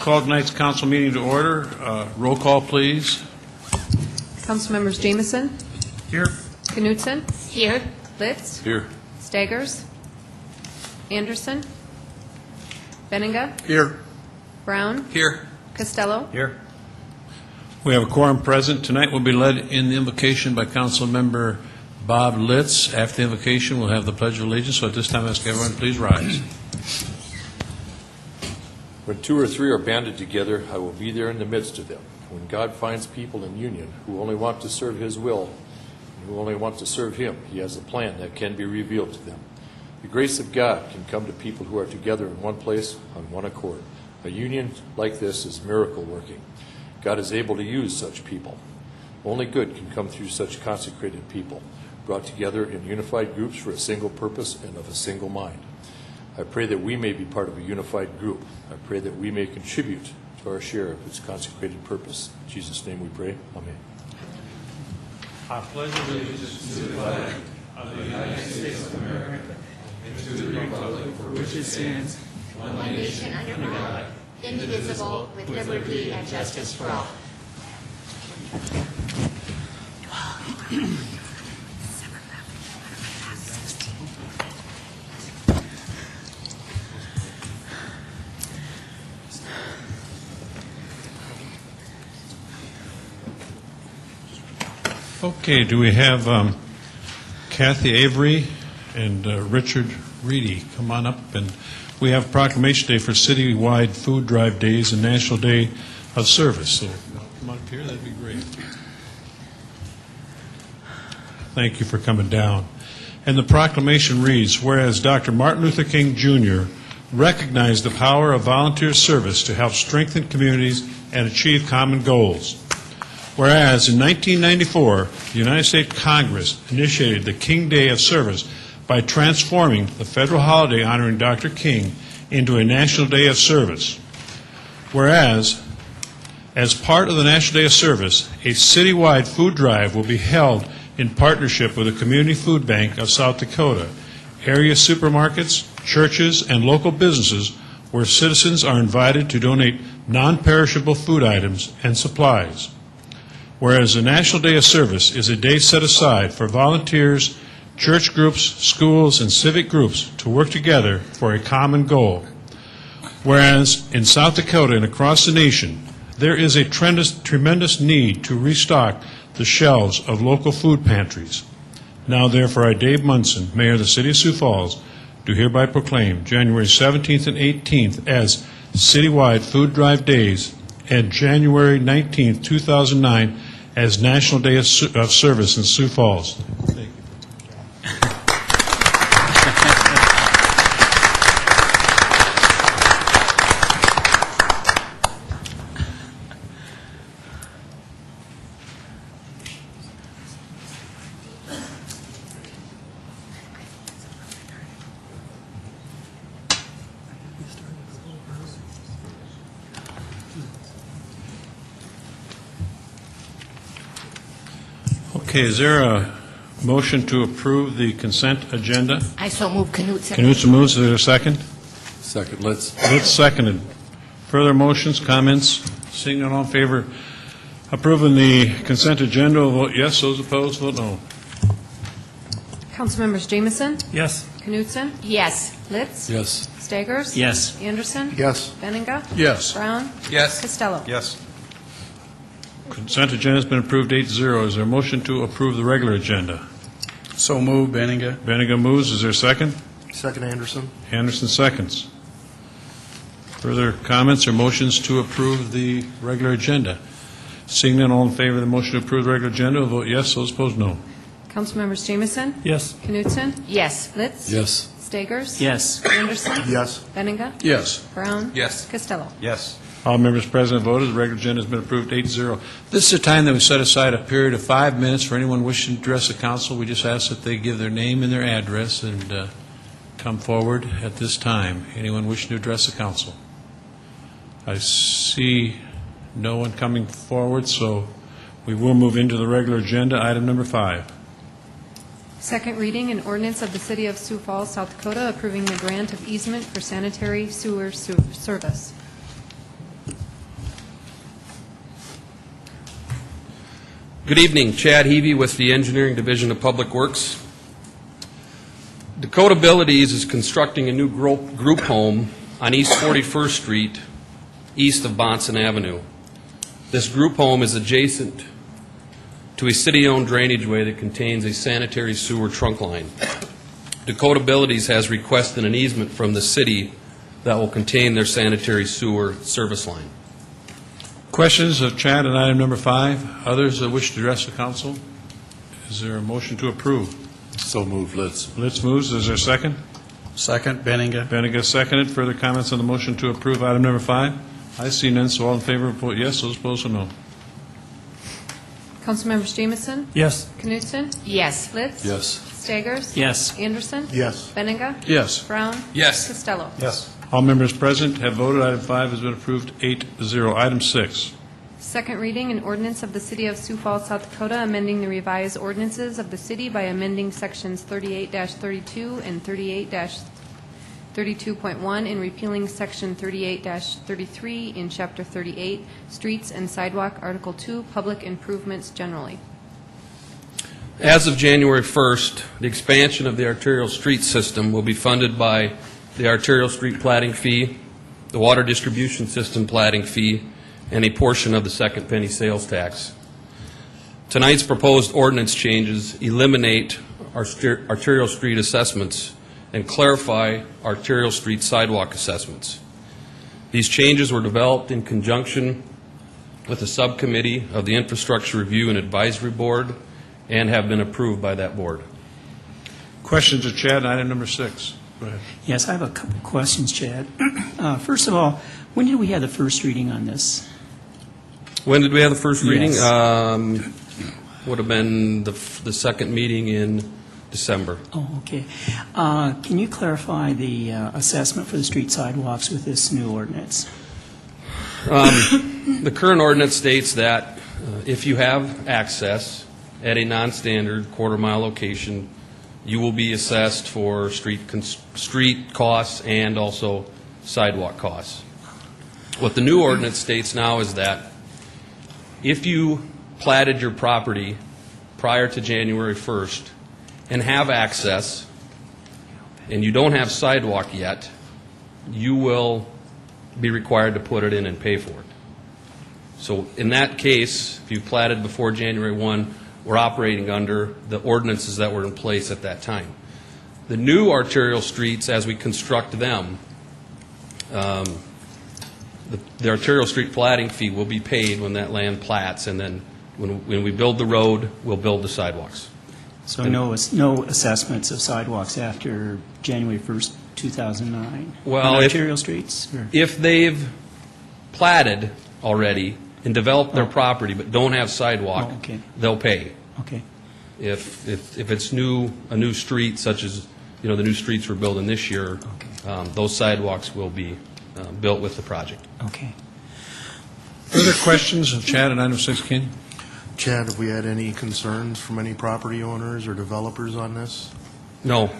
call tonight's council meeting to order. Roll call, please. Council members Jamison. Here. Knutson. Here. Litz. Here. Staggers. Anderson. Benninga. Here. Brown. Here. Costello. Here. We have a quorum present. Tonight will be led in the invocation by Council Member Bob Litz. After the invocation, we'll have the Pledge of Allegiance. So at this time, I ask everyone to please rise. When two or three are banded together, I will be there in the midst of them. When God finds people in union who only want to serve His will, and who only want to serve Him, He has a plan that can be revealed to them. The grace of God can come to people who are together in one place on one accord. A union like this is miracle working. God is able to use such people. Only good can come through such consecrated people, brought together in unified groups for a single purpose and of a single mind. I pray that we may be part of a unified group. I pray that we may contribute to our share of its consecrated purpose. In Jesus' name we pray. Amen. I pledge allegiance to the flag of the United States of America and to the republic for which it stands, one nation under God, indivisible, with liberty and justice for all. Okay, do we have Kathy Avery and Richard Reedy come on up? And we have Proclamation Day for Citywide Food Drive Days and National Day of Service. So come on up here, that'd be great. Thank you for coming down. And the proclamation reads, whereas Dr. Martin Luther King Jr. recognized the power of volunteer service to help strengthen communities and achieve common goals. Whereas in 1994, the United States Congress initiated the King Day of Service by transforming the federal holiday honoring Dr. King into a National Day of Service. Whereas, as part of the National Day of Service, a citywide food drive will be held in partnership with the Community Food Bank of South Dakota, area supermarkets, churches, and local businesses where citizens are invited to donate non-perishable food items and supplies. Whereas the National Day of Service is a day set aside for volunteers, church groups, schools, and civic groups to work together for a common goal. Whereas in South Dakota and across the nation, there is a tremendous need to restock the shelves of local food pantries. Now, therefore, I, Dave Munson, Mayor of the City of Sioux Falls, do hereby proclaim January 17th and 18th as Citywide Food Drive Days and January 19th, 2009 as National Day of Service in Sioux Falls. Thank you. Okay, is there a motion to approve the consent agenda? I so move. Knutson. Knutson moves. Is there a second? Second, Litz. Litz seconded. Further motions, comments? Seeing none, all in favor approving the consent agenda will vote yes. Those opposed, vote no. Council members Jamison. Yes. Knutson. Yes. Litz. Yes. Staggers. Yes. Anderson. Yes. Benninga. Yes. Brown. Yes. Costello. Yes. Consent agenda has been approved 8-0. Is there a motion to approve the regular agenda? So move, Benninga. Benninga moves. Is there a second? Second, Anderson. Anderson seconds. Further comments or motions to approve the regular agenda? Seeing none, all in favor of the motion to approve the regular agenda will vote yes. Those opposed, no. Council members Jamison. Yes. Knutson. Yes. Litz. Yes. Staggers. Yes. Anderson. Yes. Benninga. Yes. Brown. Yes. Costello. Yes. All members present voted. The regular agenda has been approved 8-0. This is a time that we set aside a period of 5 minutes for anyone wishing to address the council. We just ask that they give their name and their address and come forward at this time. Anyone wishing to address the council? I see no one coming forward, so we will move into the regular agenda. Item number 5. Second reading, an ordinance of the City of Sioux Falls, South Dakota, approving the grant of easement for sanitary sewer service. Good evening, Chad Heavey with the Engineering Division of Public Works. Dakota Abilities is constructing a new group home on East 41st Street, east of Bonson Avenue. This group home is adjacent to a city-owned drainage way that contains a sanitary sewer trunk line. Dakota Abilities has requested an easement from the city that will contain their sanitary sewer service line. Questions of Chad on item number 5? Others that wish to address the council? Is there a motion to approve? So moved, Litz. Litz moves. Is there a second? Second, Benninga. Benega seconded. Further comments on the motion to approve item number 5? I see none, so all in favor vote yes, those opposed so no. Councilmembers Jamison? Yes. Knutson? Yes. Litz? Yes. Staggers? Yes. Anderson? Yes. Benega? Yes. Brown? Yes. Costello? Yes. All members present have voted. Item 5 has been approved 8-0. Item 6. Second reading, an ordinance of the City of Sioux Falls, South Dakota, amending the revised ordinances of the city by amending sections 38-32 and 38-32.1 and repealing section 38-33 in Chapter 38, Streets and Sidewalk, Article 2, Public Improvements Generally. As of January 1st, the expansion of the arterial street system will be funded by the arterial street platting fee, the water distribution system platting fee, and a portion of the second penny sales tax. Tonight's proposed ordinance changes eliminate arterial street assessments and clarify arterial street sidewalk assessments. These changes were developed in conjunction with a subcommittee of the Infrastructure Review and Advisory Board and have been approved by that board. Questions of Chad on item number 6? Go ahead. Yes, I have a couple questions, Chad. First of all, when did we have the first reading on this? When did we have the first reading? Yes. Would have been the second meeting in December. Oh, okay. Can you clarify the assessment for the street sidewalks with this new ordinance? The current ordinance states that if you have access at a non-standard quarter-mile location, you will be assessed for street costs and also sidewalk costs. What the new ordinance states now is that if you platted your property prior to January 1st and have access and you don't have sidewalk yet, you will be required to put it in and pay for it. So in that case, if you platted before January 1, we're operating under the ordinances that were in place at that time. The new arterial streets, as we construct them, the arterial street platting fee will be paid when that land plats, and then when we build the road, we'll build the sidewalks. So no assessments of sidewalks after January 1st, 2009? Well, on if- arterial streets? Or- If they've platted already and developed their property but don't have sidewalk, Oh, okay. they'll pay. Okay. If it's a new street, such as the new streets we're building this year, those sidewalks will be built with the project. Okay. Further questions of Chad on item 6, Ken? Chad, have we had any concerns from any property owners or developers on this? No.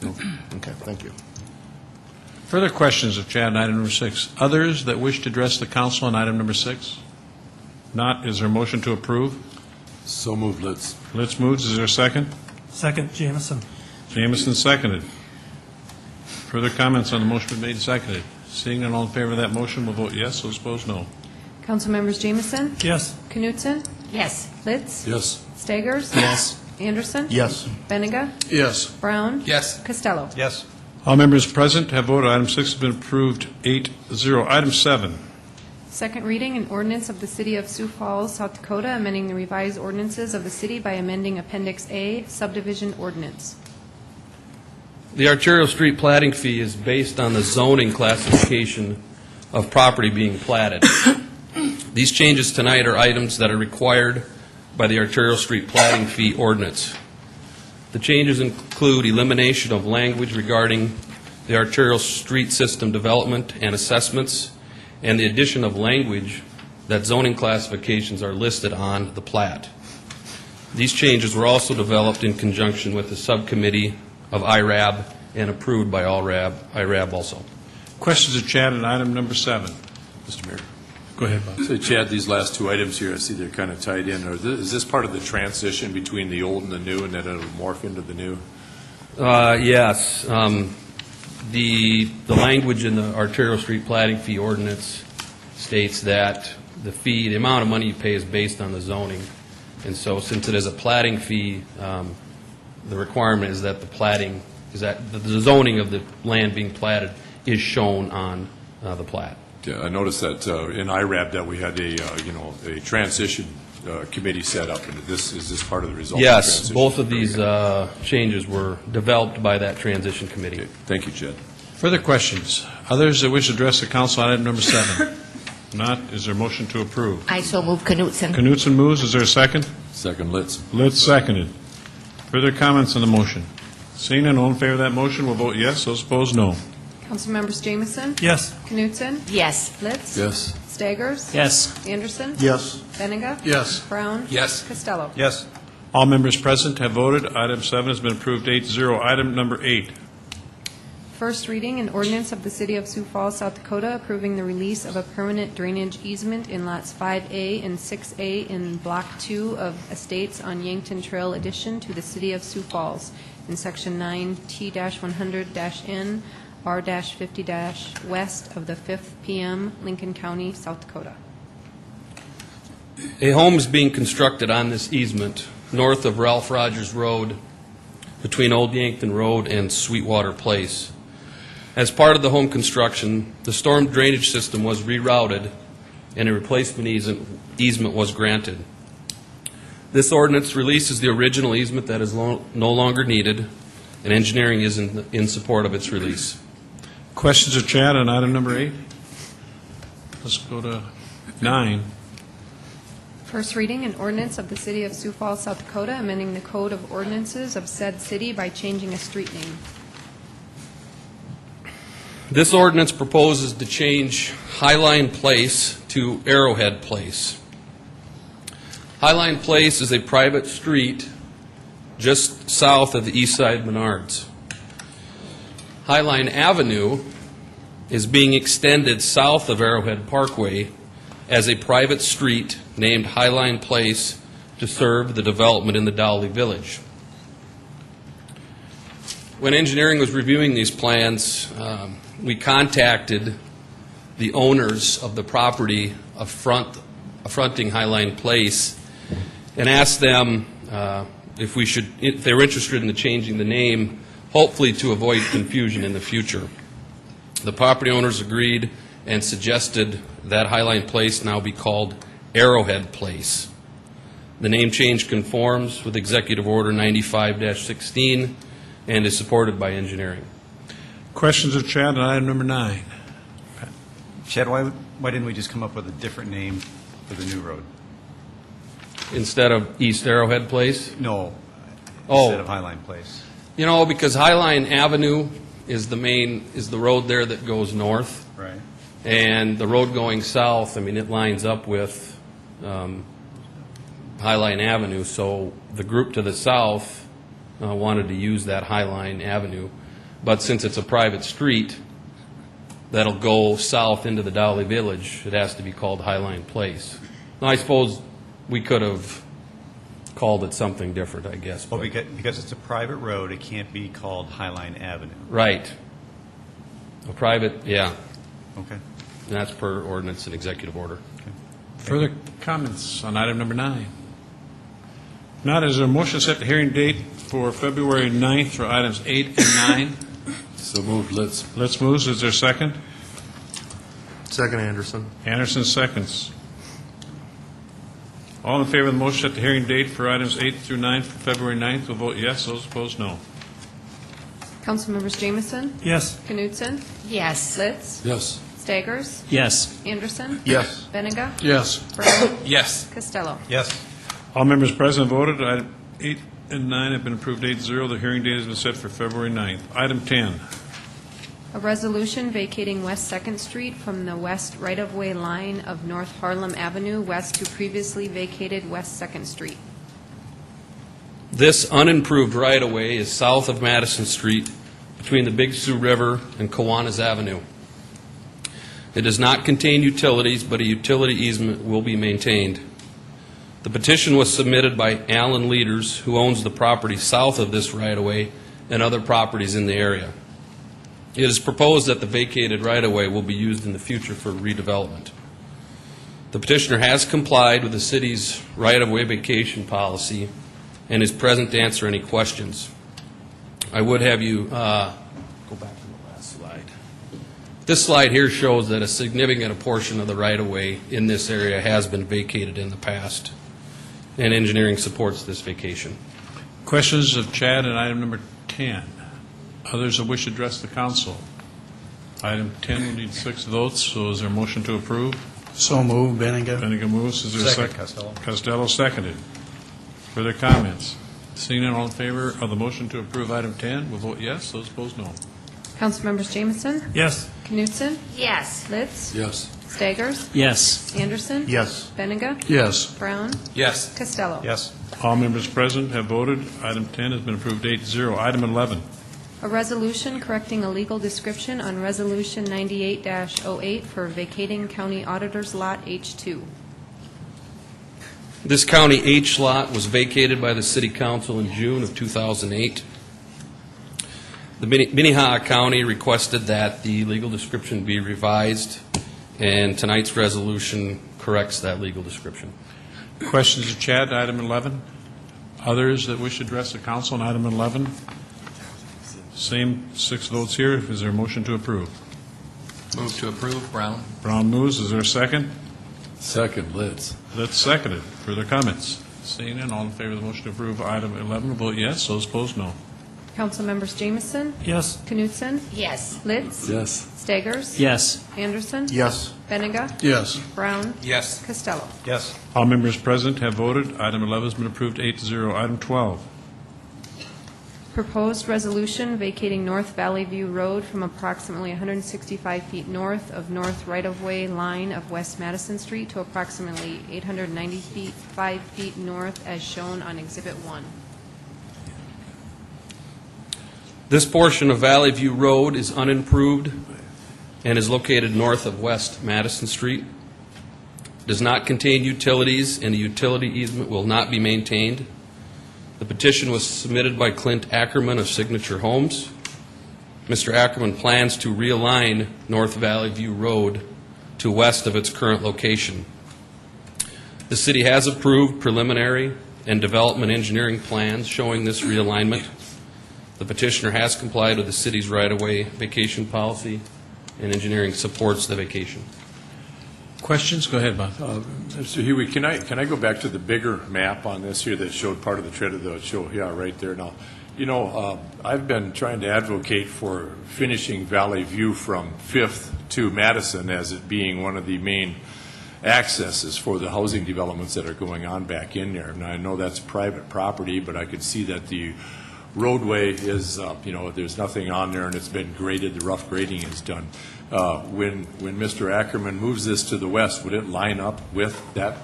No. Okay, thank you. Further questions of Chad on item number 6? Others that wish to address the council on item number 6? Not, is there a motion to approve? So moved, Litz. Litz moves. Is there a second? Second, Jamison. Jamison seconded. Further comments on the motion been made and seconded. Seeing none, all in favor of that motion will vote yes, those opposed no. Councilmembers Jamison? Yes. Knutson? Yes. Litz? Yes. Staggers? Yes. Anderson? Yes. Benega? Yes. Brown? Yes. Costello? Yes. All members present have voted. Item 6 has been approved 8-0. Item 7. Second reading, an ordinance of the City of Sioux Falls, South Dakota, amending the revised ordinances of the city by amending Appendix A, subdivision ordinance. The arterial street platting fee is based on the zoning classification of property being platted. These changes tonight are items that are required by the arterial street platting fee ordinance. The changes include elimination of language regarding the arterial street system development and assessments, and the addition of language that zoning classifications are listed on the plat. These changes were also developed in conjunction with the subcommittee of IRAB and approved by IRAB also. Questions of Chad on item number 7? Mr. Mayor. Go Go ahead, Bob. So Chad, these last two items here, I see they're kind of tied in. Is this part of the transition between the old and the new, and then it'll morph into the new? Yes. The language in the arterial street platting fee ordinance states that the amount of money you pay is based on the zoning. And so since it is a platting fee, the requirement is that the zoning of the land being platted is shown on the plat. Yeah, I noticed that in IRAB that we had a transition committee set up, and is this part of the result? Yes, of the transition? both of these changes were developed by that transition committee. Okay, thank you, Chad. Further questions? Others that wish to address the council on item number 7? If not, is there a motion to approve? I so move Knutson. Knutson moves. Is there a second? Second, Litz. Litz seconded. Further comments on the motion? Seeing none, all in favor of that motion will vote yes. Those opposed, no. Councilmembers Jamison? Yes. Knutson? Yes. Litz? Yes. Staggers? Yes. Anderson? Yes. Benega? Yes. Brown? Yes. Costello? Yes. All members present have voted. Item 7 has been approved 8-0. Item number 8. First reading, an ordinance of the City of Sioux Falls, South Dakota, approving the release of a permanent drainage easement in lots 5A and 6A in Block 2 of Estates on Yankton Trail addition to the City of Sioux Falls in Section 9 T-100-N R-50- west of the 5th PM, Lincoln County, South Dakota. A home is being constructed on this easement north of Ralph Rogers Road between Old Yankton Road and Sweetwater Place. As part of the home construction, the storm drainage system was rerouted and a replacement easement was granted. This ordinance releases the original easement that is no longer needed, and engineering is in support of its release. Questions of Chad on item number 8? Let's go to 9. First reading, an ordinance of the City of Sioux Falls, South Dakota, amending the Code of Ordinances of said city by changing a street name. This ordinance proposes to change Highline Place to Arrowhead Place. Highline Place is a private street just south of the East Side Menards. Highline Avenue is being extended south of Arrowhead Parkway as a private street named Highline Place to serve the development in the Dowley Village. When engineering was reviewing these plans, we contacted the owners of the property fronting Highline Place and asked them if they were interested in changing the name, hopefully to avoid confusion in the future. The property owners agreed and suggested that Highline Place now be called Arrowhead Place. The name change conforms with Executive Order 95-16 and is supported by engineering. Questions of Chad on item number 9? Chad, why didn't we just come up with a different name for the new road? Instead of East Arrowhead Place? No, Oh. instead of Highline Place. You know, because Highline Avenue is the road there that goes north. Right. And the road going south, I mean, it lines up with Highline Avenue, so the group to the south wanted to use that Highline Avenue. But since it's a private street that'll go south into the Dowley Village, it has to be called Highline Place. Now, I suppose we could have called it something different, I guess. Well, but- because it's a private road, it can't be called Highline Avenue. Right. A private, yeah. Okay. And that's per ordinance and executive order. Further comments on item number 9? Not, is there a motion to set the hearing date for February 9th for items 8 and 9? So moved, Litz. Let's move. Is there a second? Second, Anderson. Anderson seconds. All in favor of the motion to set the hearing date for items 8 through 9 for February 9th will vote yes. Those opposed, no. Councilmembers Jamison? Yes. Knutson? Yes. Litz? Yes. Staggers? Yes. Anderson? Yes. Benega? Yes. Brown? Yes. Costello? Yes. All members present voted. Item 8 and 9 have been approved 8-0. The hearing date has been set for February 9th. Item 10. A resolution vacating West 2nd Street from the west right-of-way line of North Harlem Avenue west to previously vacated West 2nd Street. This unimproved right-of-way is south of Madison Street between the Big Sioux River and Kiwanis Avenue. It does not contain utilities, but a utility easement will be maintained. The petition was submitted by Alan Leaders, who owns the property south of this right-of-way and other properties in the area. It is proposed that the vacated right-of-way will be used in the future for redevelopment. The petitioner has complied with the city's right-of-way vacation policy and is present to answer any questions. I would have you go back to the last slide. This slide here shows that a significant portion of the right-of-way in this area has been vacated in the past, and engineering supports this vacation. Questions of Chad on item number 10? Others that wish to address the council? Item 10 will need 6 votes, so is there a motion to approve? So moved, Benninga. Benninga moves. Is there a second? Costello. Costello seconded. Further comments? Seeing none, all in favor of the motion to approve item 10 will vote yes. Those opposed, no. Councilmembers Jamison? Yes. Knutson? Yes. Litz? Yes. Staggers? Yes. Anderson? Yes. Benninga? Yes. Brown? Yes. Costello? Yes. All members present have voted. Item 10 has been approved 8-0. Item 11. A resolution correcting a legal description on Resolution 98-08 for vacating County Auditor's Lot H2. This County H lot was vacated by the City Council in June of 2008. The Minnehaha County requested that the legal description be revised, and tonight's resolution corrects that legal description. Questions of Chad, item 11? Others that wish to address the council on item 11? Same 6 votes here. Is there a motion to approve? Move to approve, Brown. Brown moves. Is there a second? Second, Litz. That's seconded. Further comments? Seeing none, all in favor of the motion to approve item 11 will vote yes. Those opposed, no. Councilmembers Jamison? Yes. Knutson? Yes. Litz? Yes. Staggers? Yes. Anderson? Yes. Benninga? Yes. Brown? Yes. Costello? Yes. All members present have voted. Item 11 has been approved 8-0. Item 12. Proposed resolution vacating North Valley View Road from approximately 165 feet north of north right-of-way line of West Madison Street to approximately 895 feet north as shown on Exhibit 1. This portion of Valley View Road is unimproved and is located north of West Madison Street. Does not contain utilities, and a utility easement will not be maintained. The petition was submitted by Clint Ackerman of Signature Homes. Mr. Ackerman plans to realign North Valley View Road to west of its current location. The city has approved preliminary and development engineering plans showing this realignment. The petitioner has complied with the city's right-of-way vacation policy, and engineering supports the vacation. Questions? Go ahead, Bob. Mr. Huey, can I go back to the bigger map on this here that showed part of the trend of the show? Yeah, right there now. You know, I've been trying to advocate for finishing Valley View from 5th to Madison as it being one of the main accesses for the housing developments that are going on back in there. And I know that's private property, but I could see that the roadway is, there's nothing on there and it's been graded, the rough grading is done. When Mr. Ackerman moves this to the west, would it line up with that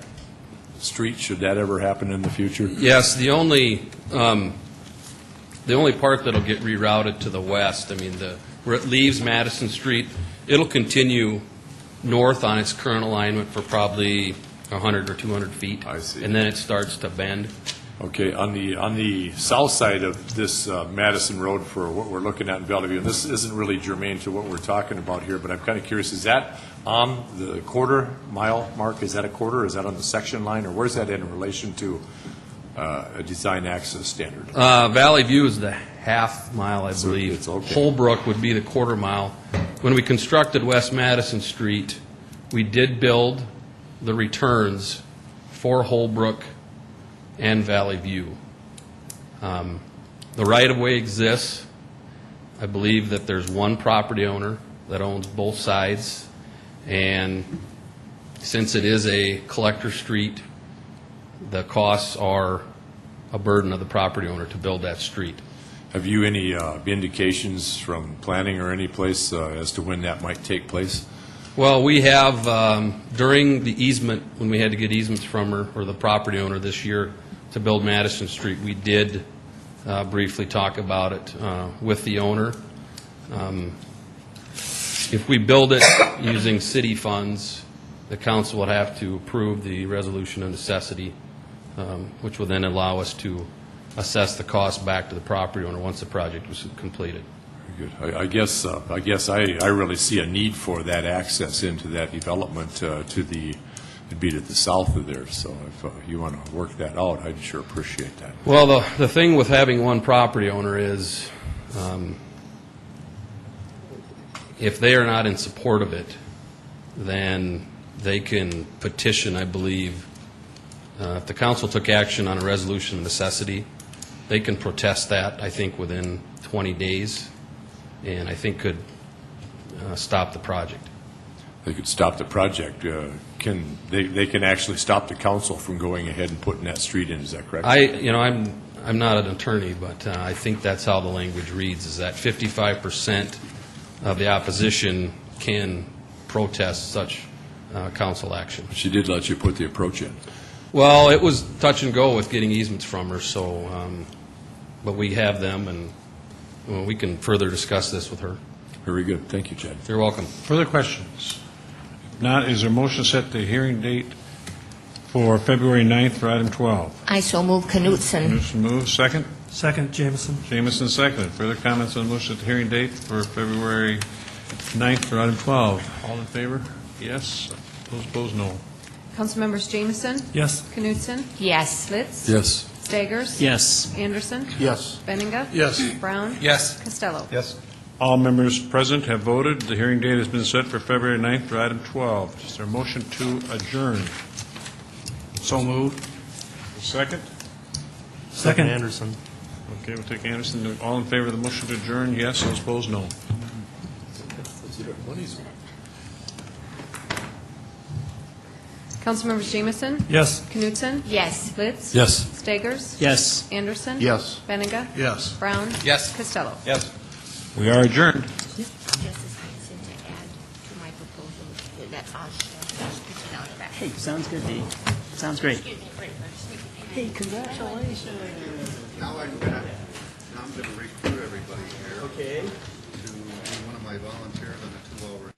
street, should that ever happen in the future? Yes, the only part that'll get rerouted to the west, where it leaves Madison Street, it'll continue north on its current alignment for probably 100 or 200 feet. I see. And then it starts to bend. Okay, on the south side of this Madison Road for what we're looking at in Valley View, and this isn't really germane to what we're talking about here, but I'm kind of curious, is that on the quarter-mile mark? Is that a quarter? Is that on the section line? Or where's that in relation to a design access standard? Valley View is the half mile, I believe. it's okay. Holbrook would be the quarter mile. When we constructed West Madison Street, we did build the returns for Holbrook and Valley View. The right-of-way exists. I believe that there's one property owner that owns both sides, and since it is a collector street, the costs are a burden of the property owner to build that street. Have you any indications from planning or any place as to when that might take place? Well, we have, during the easement, when we had to get easements from her, or the property owner this year, to build Madison Street, we did briefly talk about it with the owner. If we build it using city funds, the council would have to approve the resolution of necessity, which will then allow us to assess the cost back to the property owner once the project was completed. Good. I guess I really see a need for that access into that development to the, it'd be to the south of there. So if you want to work that out, I'd sure appreciate that. Well, the thing with having one property owner is if they are not in support of it, then they can petition, I believe. If the council took action on a resolution of necessity, they can protest that, I think, within 20 days, and I think could stop the project. They could stop the project. They can actually stop the council from going ahead and putting that street in. Is that correct? I'm not an attorney, but I think that's how the language reads, is that 55% of the opposition can protest such council action. She did let you put the approach in. Well, it was touch and go with getting easements from her, so, but we have them, and we can further discuss this with her. Very good. Thank you, Chad. You're welcome. Further questions? If not, is there a motion to set the hearing date for February 9th for item 12? I so move Knutson. Motion moves. Second? Second, Jameson. Jameson seconded. Further comments on the motion at the hearing date for February 9th for item 12? All in favor? Yes. Those opposed, no. Councilmembers Jameson? Yes. Knutson? Yes. Litz? Yes. Staggers? Yes. Anderson? Yes. Benninga? Yes. Brown? Yes. Costello? Yes. All members present have voted. The hearing date has been set for February 9th for item 12. Is there a motion to adjourn? So moved. Second? Second. Anderson. Okay, we'll take Anderson. All in favor of the motion to adjourn? Yes. Those opposed, no. Councilmembers Jameson? Yes. Knutson? Yes. Litz? Yes. Staggers? Yes. Anderson? Yes. Benninga? Yes. Brown? Yes. Costello? Yes. We are adjourned. Just as I said to add to my proposal, that I'll speak on that. Hey, sounds good, Dee. Sounds great. Excuse me for Hey, congratulations. Now I'm gonna recruit everybody here. Okay. To be one of my volunteers on the 2-hour